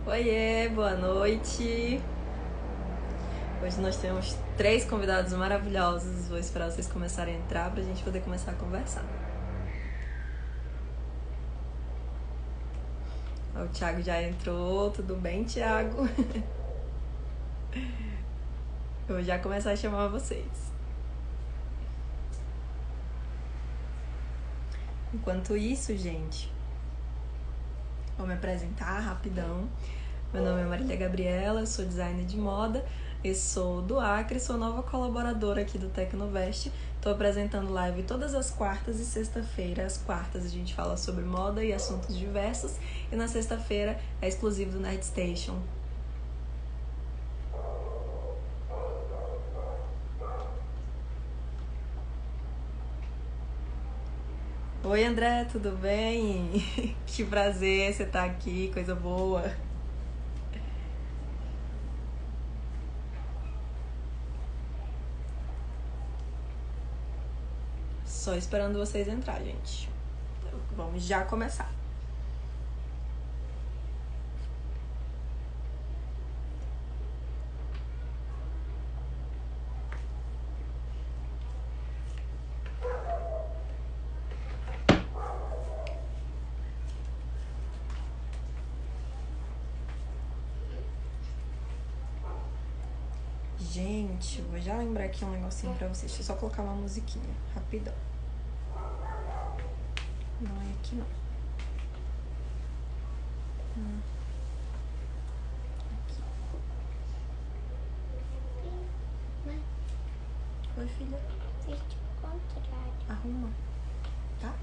Oiê, boa noite. Hoje nós temos 3 convidados maravilhosos. Vou esperar vocês começarem a entrar pra gente poder começar a conversar. O Thiago já entrou. Tudo bem, Thiago? Eu vou já começar a chamar vocês. Enquanto isso, gente, vou me apresentar rapidão. Meu nome é Marília Gabriela, eu sou designer de moda e sou do Acre, sou nova colaboradora aqui do Tecnovest. Estou apresentando live todas as quartas e sexta-feira. Às quartas a gente fala sobre moda e assuntos diversos e na sexta-feira é exclusivo do Nerd Station. Oi, André, tudo bem? Que prazer você estar aqui, coisa boa. Só esperando vocês entrar, gente. Então, vamos já começar. Gente, vou já lembrar aqui um negocinho pra vocês. Deixa eu só colocar uma musiquinha, rapidão. Não é aqui, não. Aqui. Oi, filha. Arruma. Tá?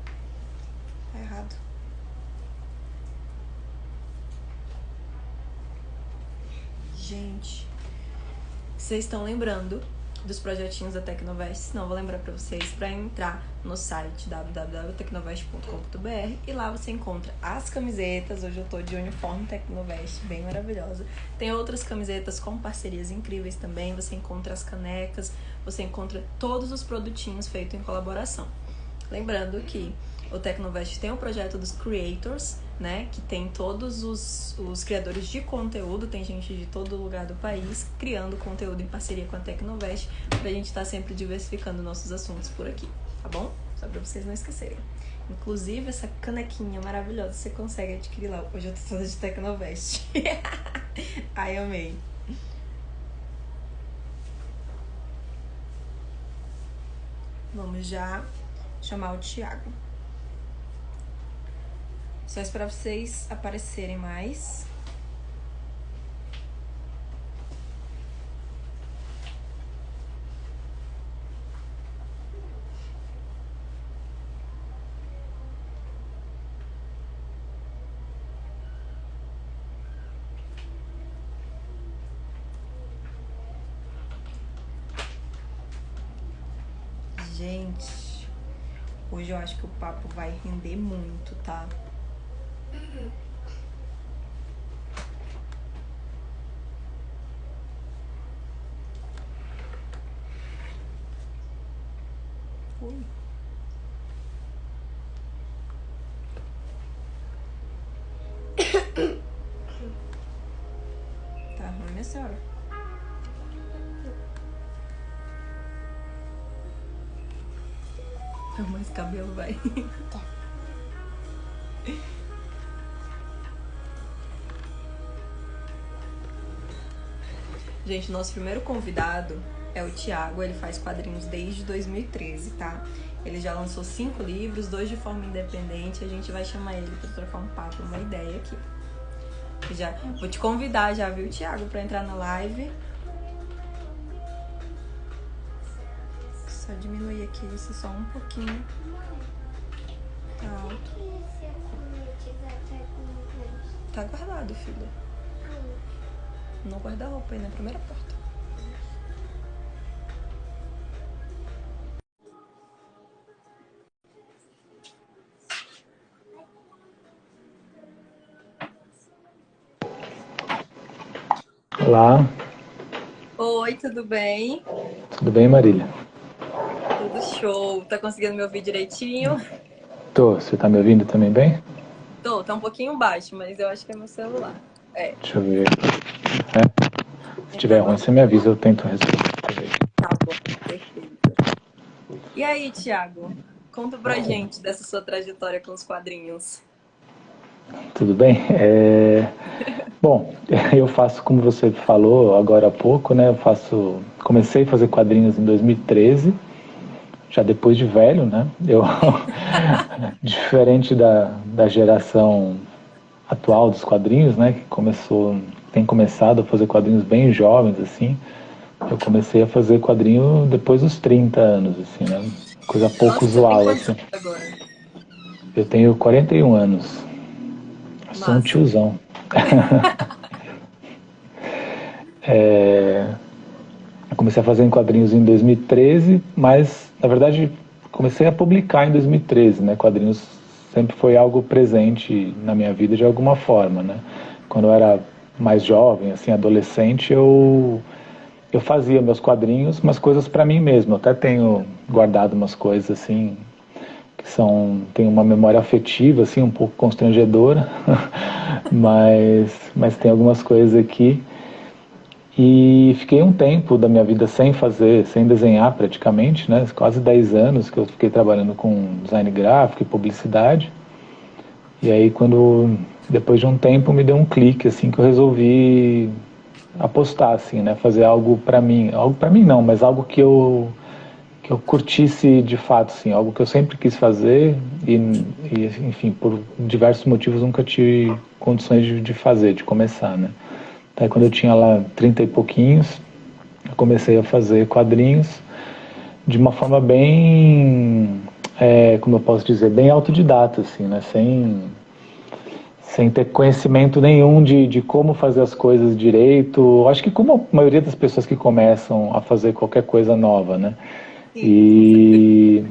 Tá errado. Gente, vocês estão lembrando dos projetinhos da Tecnovest? Senão eu vou lembrar pra vocês pra entrar no site www.tecnovest.com.br e lá você encontra as camisetas. Hoje eu tô de uniforme Tecnovest, bem maravilhosa. Tem outras camisetas com parcerias incríveis também. Você encontra as canecas, você encontra todos os produtinhos feitos em colaboração. Lembrando que o Tecnovest tem o projeto dos creators, né, que tem todos os criadores de conteúdo, tem gente de todo lugar do país criando conteúdo em parceria com a Tecnovest, pra gente estar sempre diversificando nossos assuntos por aqui, tá bom? Só pra vocês não esquecerem. Inclusive, essa canequinha maravilhosa você consegue adquirir lá. Hoje eu tô toda de Tecnovest. Ai, amei. Vamos já chamar o Thiago. Só esperar vocês aparecerem mais. Gente, hoje eu acho que o papo vai render muito, tá? Ui. Tá ruim, minha senhora? Arruma esse cabelo, vai. Tá. Gente, nosso primeiro convidado é o Thiago. Ele faz quadrinhos desde 2013, tá? Ele já lançou 5 livros, 2 de forma independente. A gente vai chamar ele pra trocar um papo, uma ideia aqui. Já vou te convidar já, viu, Thiago, pra entrar na live. Só diminuir aqui isso só um pouquinho. Tá alto. Tá guardado, filha. No guarda-roupa aí na primeira porta. Olá. Oi, tudo bem? Tudo bem, Marília? Tudo show. Tá conseguindo me ouvir direitinho? Tô. Você tá me ouvindo também bem? Tá um pouquinho baixo, mas eu acho que é meu celular. É, Deixa eu ver. É, se tiver ruim, você me avisa, eu tento resolver. tá bom, perfeito. E aí, Thiago, conta pra gente dessa sua trajetória com os quadrinhos. Tudo bem? Bom, eu faço, como você falou agora há pouco, né? Comecei a fazer quadrinhos em 2013, já depois de velho, né? Diferente da geração atual dos quadrinhos, né? Tem começado a fazer quadrinhos bem jovens, assim. Eu comecei a fazer quadrinho depois dos 30 anos, assim, né? Coisa pouco Nossa, você tem usual, quantos assim. anos agora? Eu tenho 41 anos, sou um Massa. tiozão. Eu comecei a fazer em quadrinhos em 2013, mas, na verdade, comecei a publicar em 2013, né? Quadrinhos sempre foi algo presente na minha vida de alguma forma, né? Quando eu era mais jovem, assim, adolescente, eu fazia meus quadrinhos, mas coisas para mim mesmo. Eu até tenho guardado umas coisas assim tem uma memória afetiva assim um pouco constrangedora, mas tem algumas coisas aqui. E fiquei um tempo da minha vida sem desenhar praticamente, né? Quase 10 anos que eu fiquei trabalhando com design gráfico e publicidade. E aí depois de um tempo me deu um clique assim que eu resolvi apostar assim, né, fazer algo para mim não, mas algo que eu curtisse de fato assim, algo que eu sempre quis fazer e enfim, por diversos motivos nunca tive condições de fazer, de começar, né? Até quando eu tinha lá 30 e pouquinhos, eu comecei a fazer quadrinhos de uma forma bem, como eu posso dizer, bem autodidata, assim, né? Sem ter conhecimento nenhum de como fazer as coisas direito. Acho que como a maioria das pessoas que começam a fazer qualquer coisa nova, né? Sim, com certeza. E,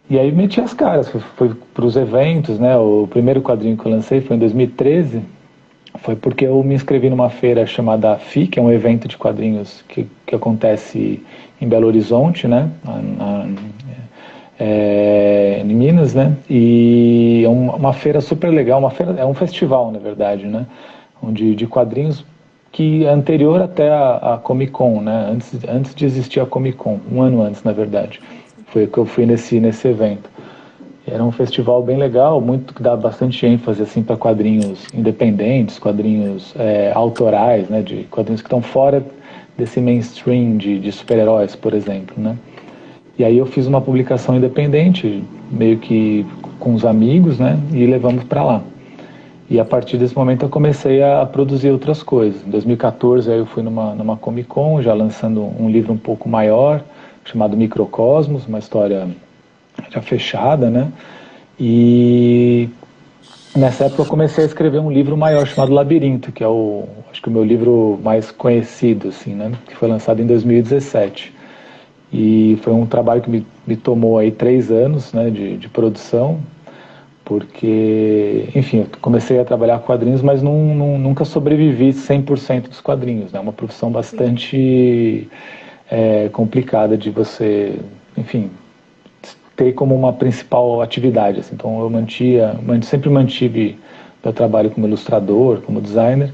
e aí meti as caras, fui para os eventos, né? O primeiro quadrinho que eu lancei foi em 2013, foi porque eu me inscrevi numa feira chamada FI, que é um evento de quadrinhos que acontece em Belo Horizonte, né? Em Minas, né? E é uma feira super legal, é um festival, na verdade, né? De quadrinhos que é anterior até a Comic Con, né? Antes de existir a Comic Con, um ano antes, na verdade. Foi que eu fui nesse evento. Era um festival bem legal, muito que dá bastante ênfase assim para quadrinhos independentes, quadrinhos autorais, né? De quadrinhos que estão fora desse mainstream de super-heróis, por exemplo, né? E aí eu fiz uma publicação independente, meio que com os amigos, né? E levamos para lá. E a partir desse momento eu comecei a produzir outras coisas. Em 2014 aí eu fui numa Comic Con, já lançando um livro um pouco maior, chamado Microcosmos, uma história já fechada, né? E nessa época eu comecei a escrever um livro maior chamado Labirinto, que é acho que o meu livro mais conhecido, assim, né? Que foi lançado em 2017. E foi um trabalho que me tomou aí 3 anos, né, de produção, porque, enfim, eu comecei a trabalhar com quadrinhos, mas nunca sobrevivi 100% dos quadrinhos, né? É uma profissão Sim. bastante complicada de você, enfim, ter como uma principal atividade, assim. Então sempre mantive meu trabalho como ilustrador, como designer,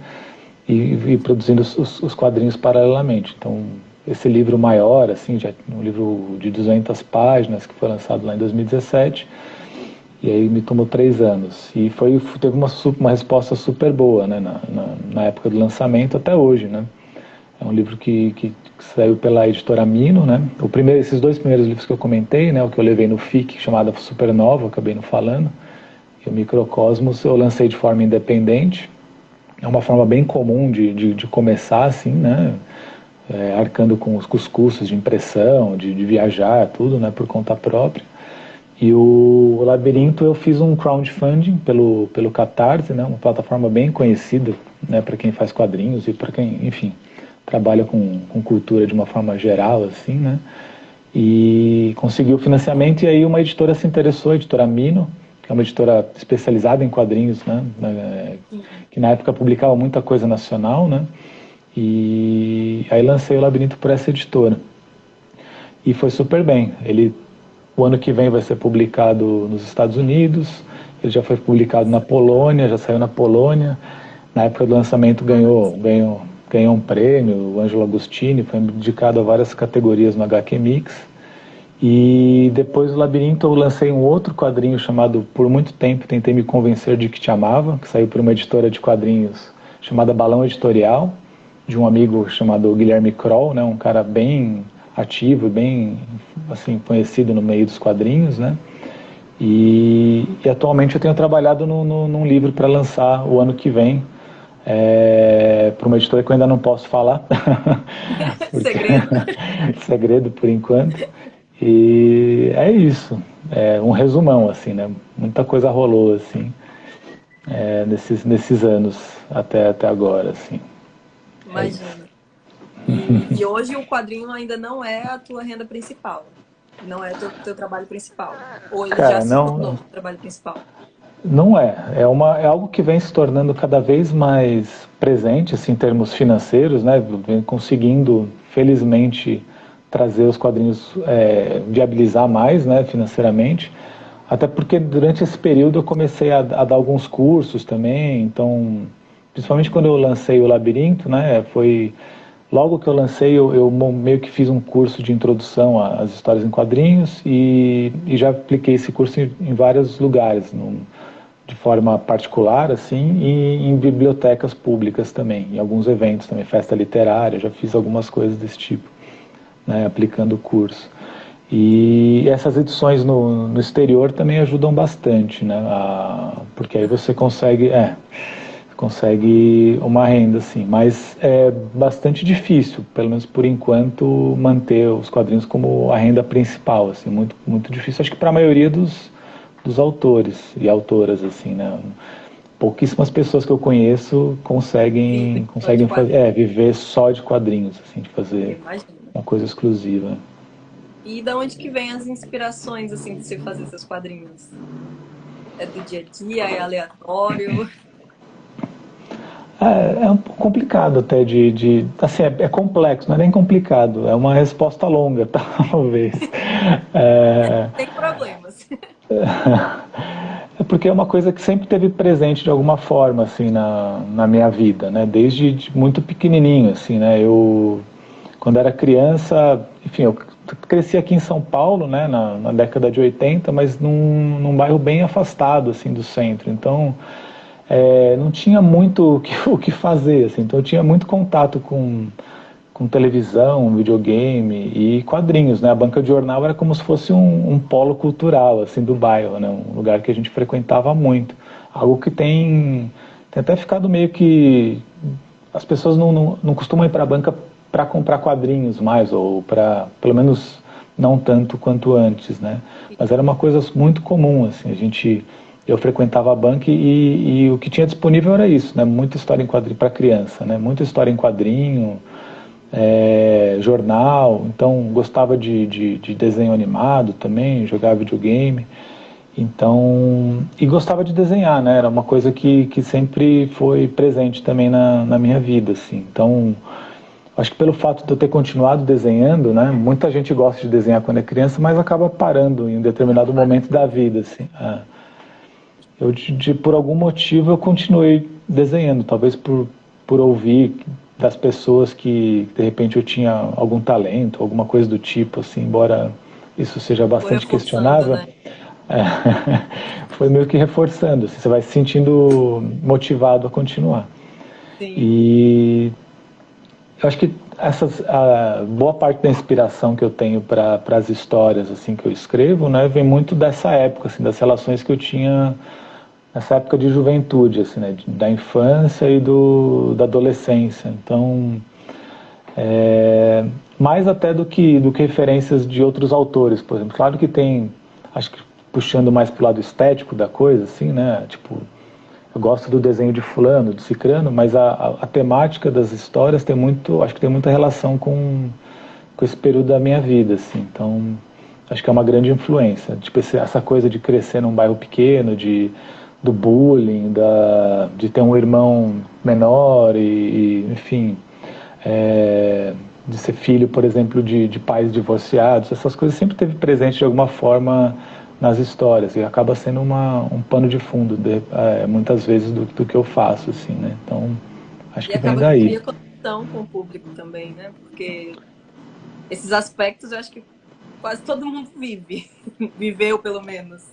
e produzindo os quadrinhos paralelamente. Então, esse livro maior, assim, já um livro de 200 páginas, que foi lançado lá em 2017, e aí me tomou 3 anos. E teve uma resposta super boa, né, na época do lançamento até hoje, né? É um livro que saiu pela editora Mino, né? Esses dois primeiros livros que eu comentei, né? O que eu levei no FIC, chamado Supernova, eu acabei não falando, e o Microcosmos eu lancei de forma independente. É uma forma bem comum de começar, assim, né? Arcando com os custos de impressão, de viajar, tudo, né? Por conta própria. E o Labirinto eu fiz um crowdfunding pelo Catarse, né? Uma plataforma bem conhecida, né? Para quem faz quadrinhos e para quem, enfim, trabalha com cultura de uma forma geral, assim, né? E conseguiu financiamento e aí uma editora se interessou, a editora Mino, que é uma editora especializada em quadrinhos, né? Que na época publicava muita coisa nacional, né? E aí lancei o Labirinto por essa editora. E foi super bem. O ano que vem vai ser publicado nos Estados Unidos, ele já foi publicado na Polônia, já saiu na Polônia, na época do lançamento ganhou um prêmio, o Ângelo Agostini, foi indicado a várias categorias no HQ Mix. E depois do Labirinto eu lancei um outro quadrinho chamado Por Muito Tempo Tentei Me Convencer de Que Te Amava, que saiu por uma editora de quadrinhos chamada Balão Editorial, de um amigo chamado Guilherme Kroll, né, um cara bem ativo, bem assim, conhecido no meio dos quadrinhos, né? E atualmente eu tenho trabalhado num livro para lançar o ano que vem, para uma editora que eu ainda não posso falar. Segredo. Segredo por enquanto. E é isso, é um resumão, assim, né? Muita coisa rolou, assim, nesses anos até agora, assim. Imagina. E hoje o quadrinho ainda não é a tua renda principal. Não é o teu trabalho principal. Ou ele Cara, já se tornou o trabalho principal? Não é algo que vem se tornando cada vez mais presente, assim, em termos financeiros, né? Vem conseguindo, felizmente, trazer os quadrinhos, viabilizar mais, né, financeiramente. Até porque durante esse período eu comecei a dar alguns cursos também, então, principalmente quando eu lancei o Labirinto, né, foi logo que eu lancei, eu meio que fiz um curso de introdução às histórias em quadrinhos e já apliquei esse curso em vários lugares, de forma particular, assim, e em bibliotecas públicas também, em alguns eventos também, festa literária, já fiz algumas coisas desse tipo, né, aplicando o curso. E essas edições no exterior também ajudam bastante, né, porque aí você consegue uma renda, assim, mas é bastante difícil, pelo menos por enquanto, manter os quadrinhos como a renda principal, assim, muito, muito difícil, acho que para a maioria dos autores e autoras, assim, né, pouquíssimas pessoas que eu conheço conseguem viver só de quadrinhos, assim, de fazer uma coisa exclusiva. E da onde que vem as inspirações, assim, de você fazer seus quadrinhos? É do dia a dia? É aleatório? É um pouco complicado até assim, é complexo, não é nem complicado, é uma resposta longa, talvez. Tem problemas. É porque é uma coisa que sempre teve presente de alguma forma, assim, na minha vida, né? Desde muito pequenininho, assim, né? Quando era criança, enfim, eu cresci aqui em São Paulo, né? Na década de 80, mas num bairro bem afastado, assim, do centro. Então, não tinha muito o que fazer, assim. Então, eu tinha muito contato com televisão, videogame e quadrinhos, né? A banca de jornal era como se fosse um polo cultural, assim, do bairro, né? Um lugar que a gente frequentava muito. Algo que tem até ficado meio que... As pessoas não costumam ir para a banca para comprar quadrinhos mais, ou para, pelo menos, não tanto quanto antes, né? Mas era uma coisa muito comum, assim, eu frequentava a banca e o que tinha disponível era isso, né? Muita história em quadrinho para criança, né? Muita história em quadrinho, jornal, então gostava de desenho animado também, jogava videogame, então, e gostava de desenhar, né? Era uma coisa que sempre foi presente também na minha vida, assim. Então, acho que pelo fato de eu ter continuado desenhando, né? Muita gente gosta de desenhar quando é criança, mas acaba parando em um determinado momento da vida, assim. Por algum motivo eu continuei desenhando, talvez por ouvir das pessoas que de repente eu tinha algum talento, alguma coisa do tipo, assim, embora isso seja bastante questionável, né? Foi meio que reforçando, assim, você vai se sentindo motivado a continuar. Sim. E eu acho que a boa parte da inspiração que eu tenho para as histórias assim que eu escrevo, né, vem muito dessa época, assim, das relações que eu tinha nessa época de juventude, assim, né, da infância e da adolescência. Então, mais até do que referências de outros autores, por exemplo. Claro que tem, acho que puxando mais pro lado estético da coisa, assim, né, tipo, eu gosto do desenho de fulano, de cicrano, mas a temática das histórias acho que tem muita relação com esse período da minha vida, assim. Então, acho que é uma grande influência. Tipo, essa coisa de crescer num bairro pequeno, do bullying, de ter um irmão menor enfim, de ser filho, por exemplo, de pais divorciados, essas coisas sempre teve presente de alguma forma nas histórias, e acaba sendo um pano de fundo, muitas vezes, do que eu faço, assim, né? Então, acho E que vem acaba que daí. cria conexão com o público também, né? Porque esses aspectos eu acho que quase todo mundo vive. Viveu, pelo menos.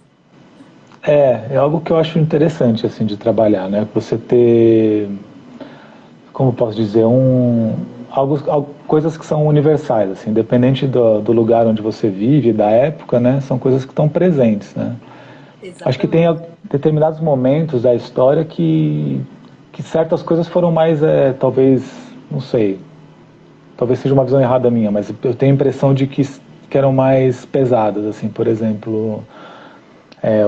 É algo que eu acho interessante, assim, de trabalhar, né? Você ter, como eu posso dizer, coisas que são universais, assim, independente do lugar onde você vive, da época, né? São coisas que estão presentes, né? Acho que tem Exatamente. determinados momentos da história que certas coisas foram mais, talvez, não sei, talvez seja uma visão errada minha, mas eu tenho a impressão de que eram mais pesadas, assim, por exemplo,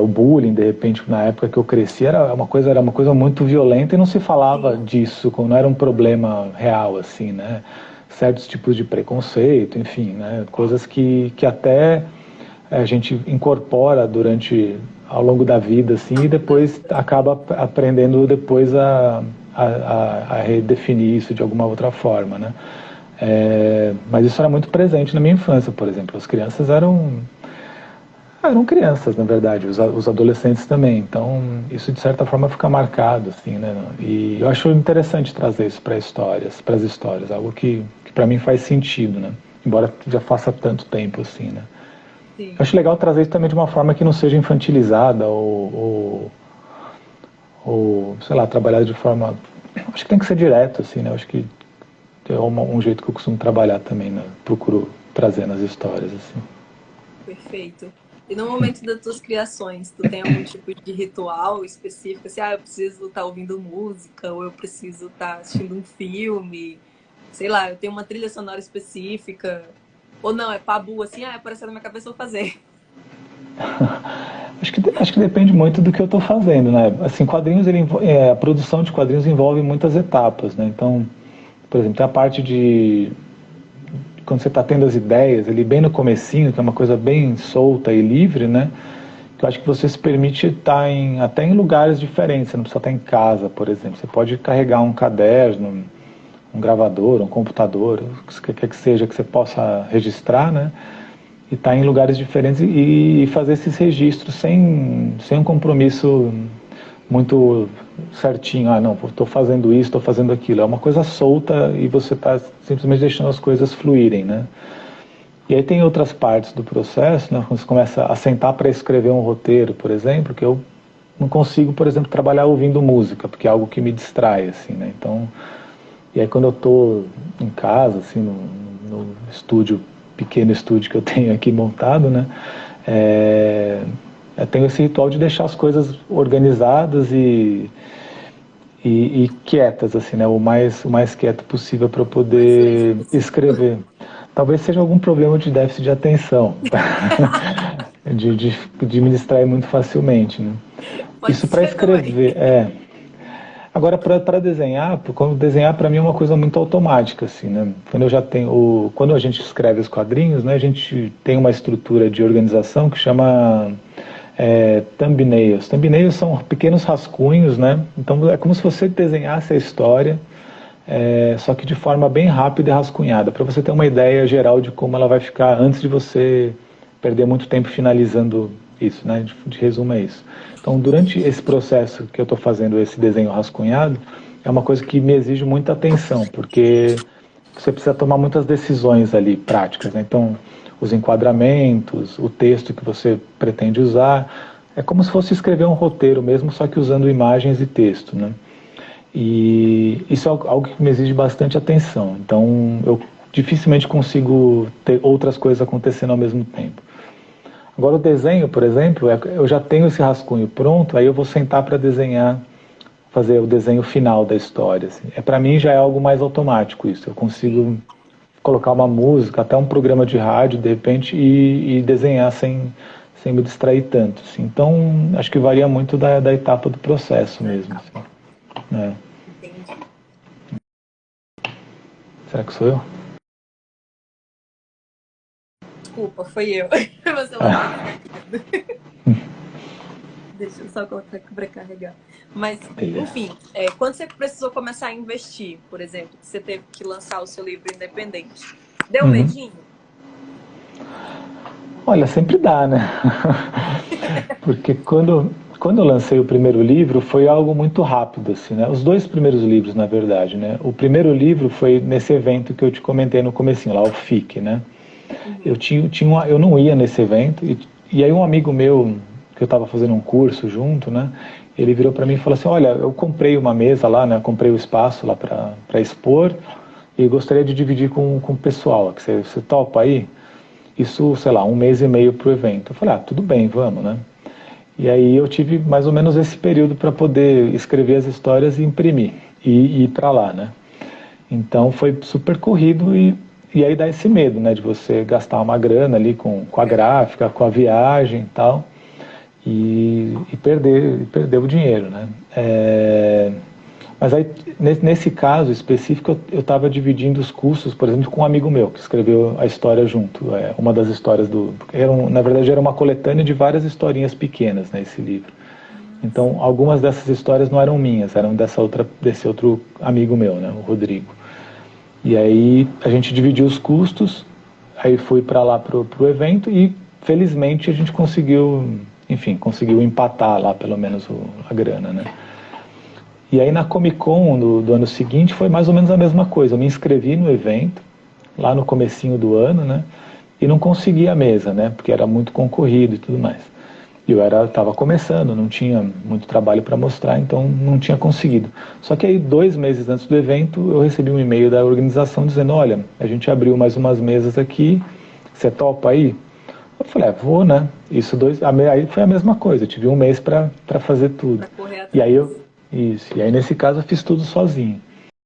o bullying, de repente, na época que eu cresci, era uma coisa muito violenta e não se falava Sim. disso, como não era um problema real, assim, né? Certos tipos de preconceito, enfim, né? Coisas que até a gente incorpora ao longo da vida, assim, Ao e longo da depois vida. acaba aprendendo depois a redefinir isso de alguma outra forma, né? Mas isso era muito presente na minha infância, por exemplo. As crianças eram crianças, na verdade, os adolescentes também. Então, isso de certa forma fica marcado, assim, né? E eu acho interessante trazer isso para as histórias, algo que para mim faz sentido, né? Embora já faça tanto tempo, assim, né? Eu Sim. acho legal trazer isso também de uma forma que não seja infantilizada ou sei lá, trabalhada de forma. Acho que tem que ser direto, assim, né? Eu acho que é um jeito que eu costumo trabalhar também, né? Procuro trazer nas histórias, assim. Perfeito. E no momento das tuas criações, tu tem algum tipo de ritual específico? Assim, eu preciso estar ouvindo música, ou eu preciso estar assistindo um filme, sei lá, eu tenho uma trilha sonora específica. Ou não, é pabu, assim, apareceu na minha cabeça, eu vou fazer. Acho que depende muito do que eu estou fazendo, né? Assim, quadrinhos, a produção de quadrinhos envolve muitas etapas, né? Então, por exemplo, tem a parte de quando você está tendo as ideias, ali bem no comecinho, que é uma coisa bem solta e livre, né? Que eu acho que você se permite estar até em lugares diferentes, você não precisa estar em casa, por exemplo. Você pode carregar um caderno, um gravador, um computador, o que quer que seja que você possa registrar, né? E estar em lugares diferentes e fazer esses registros sem um compromisso muito certinho. Ah, não, estou fazendo isso, estou fazendo aquilo. É uma coisa solta e você está simplesmente deixando as coisas fluírem, né? E aí tem outras partes do processo, né? Quando você começa a sentar para escrever um roteiro, por exemplo, que eu não consigo, por exemplo, trabalhar ouvindo música, porque é algo que me distrai, assim, né? Então, e aí quando eu estou em casa, assim, no estúdio, pequeno estúdio que eu tenho aqui montado, né? Eu tenho esse ritual de deixar as coisas organizadas e quietas, assim, né? O mais quieto possível para eu Mais silêncio poder possível. escrever. Talvez seja algum problema de déficit de atenção, de me distrair muito facilmente, né? Pode Isso para ser também. escrever, Agora, para desenhar, quando desenhar para mim é uma coisa muito automática, assim, né? Quando a gente escreve os quadrinhos, né, a gente tem uma estrutura de organização que chama thumbnails. Thumbnails são pequenos rascunhos, né? Então é como se você desenhasse a história, só que de forma bem rápida e rascunhada, para você ter uma ideia geral de como ela vai ficar antes de você perder muito tempo finalizando isso, né? De resumo é isso. Então, durante esse processo que eu estou fazendo esse desenho rascunhado, é uma coisa que me exige muita atenção, porque você precisa tomar muitas decisões ali práticas, né? Então, os enquadramentos, o texto que você pretende usar, é como se fosse escrever um roteiro mesmo, só que usando imagens e texto, né? E isso é algo que me exige bastante atenção. Então, eu dificilmente consigo ter outras coisas acontecendo ao mesmo tempo. Agora, o desenho, por exemplo, eu já tenho esse rascunho pronto, aí eu vou sentar para desenhar, fazer o desenho final da história. Assim. Para mim já é algo mais automático isso. Eu Sim. consigo colocar uma música, até um programa de rádio, de repente, e desenhar sem me distrair tanto. Assim. Então, acho que varia muito da etapa do processo Da mesmo. etapa. Assim. É. Entendi. Será que sou eu? Desculpa, foi eu. Meu celular tá descarregando. Deixa eu só colocar aqui para carregar. Mas, Beleza. enfim, quando você precisou começar a investir, por exemplo, que você teve que lançar o seu livro independente, deu Uhum. medinho? Olha, sempre dá, né? Porque quando eu lancei o primeiro livro, foi algo muito rápido, assim, né? Os dois primeiros livros, na verdade, né? O primeiro livro foi nesse evento que eu te comentei no comecinho, lá o FIC, né? Uhum. Eu não ia nesse evento, e aí um amigo meu, que eu estava fazendo um curso junto, né? Ele virou para mim e falou assim, olha, eu comprei uma mesa lá, né? Comprei o espaço lá para expor, e gostaria de dividir com o pessoal, que você topa aí? Isso, sei lá, um mês e meio para o evento. Eu falei, ah, tudo bem, vamos, né? E aí eu tive mais ou menos esse período para poder escrever as histórias e imprimir e ir para lá, né? Então foi super corrido e aí dá esse medo, né, de você gastar uma grana ali com a gráfica, com a viagem e tal, e perder o dinheiro, né? Mas aí, nesse caso específico, eu estava dividindo os custos, por exemplo, com um amigo meu, que escreveu a história junto. Uma das histórias na verdade, era uma coletânea de várias historinhas pequenas, né, esse livro. Então, algumas dessas histórias não eram minhas, eram desse outro amigo meu, né, o Rodrigo. E aí, a gente dividiu os custos, aí fui para lá pro evento e, felizmente, a gente conseguiu, enfim, conseguiu empatar lá, pelo menos, a grana, né. E aí na Comic Con do ano seguinte foi mais ou menos a mesma coisa. Eu me inscrevi no evento, lá no comecinho do ano, né? E não consegui a mesa, né? Porque era muito concorrido e tudo mais. E eu estava começando, não tinha muito trabalho para mostrar, então não tinha conseguido. Só que aí 2 meses antes do evento eu recebi um e-mail da organização dizendo, olha, a gente abriu mais umas mesas aqui, você topa aí? Eu falei, vou, né? Aí foi a mesma coisa, eu tive um mês para fazer tudo. Pra correr E aí atrás. e aí nesse caso eu fiz tudo sozinho.